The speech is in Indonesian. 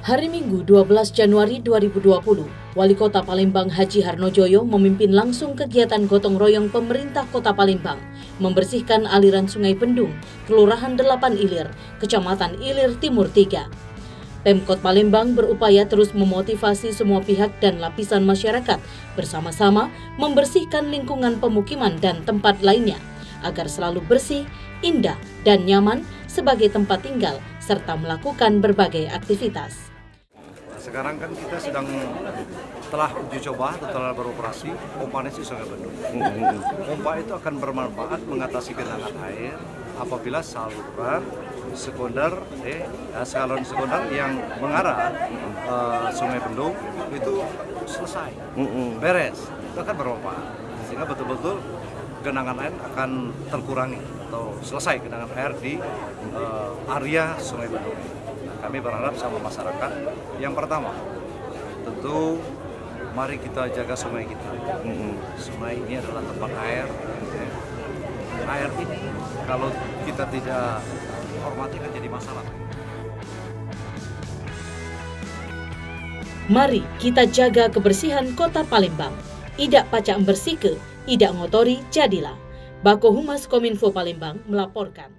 Hari Minggu 12 Januari 2020, Wali Kota Palembang Haji Harnojoyo memimpin langsung kegiatan gotong royong pemerintah Kota Palembang membersihkan aliran Sungai Bendung, Kelurahan 8 Ilir, Kecamatan Ilir Timur 3. Pemkot Palembang berupaya terus memotivasi semua pihak dan lapisan masyarakat bersama-sama membersihkan lingkungan pemukiman dan tempat lainnya agar selalu bersih, indah, dan nyaman sebagai tempat tinggal serta melakukan berbagai aktivitas. Sekarang kan kita telah uji coba, telah beroperasi pompa nasi Sungai Bendung. Pompa itu akan bermanfaat mengatasi genangan air apabila saluran sekunder yang mengarah Sungai Bendung itu selesai, beres, itu akan bermanfaat sehingga betul-betul genangan air akan terkurangi atau selesai genangan air di area Sungai Bendung. Kami berharap sama masyarakat, yang pertama tentu mari kita jaga sungai kita. Sungai ini adalah tempat air. Air ini kalau kita tidak hormati kan jadi masalah. Mari kita jaga kebersihan Kota Palembang. Idak pacak bersike, idak ngotori jadilah. Bako Humas Kominfo Palembang melaporkan.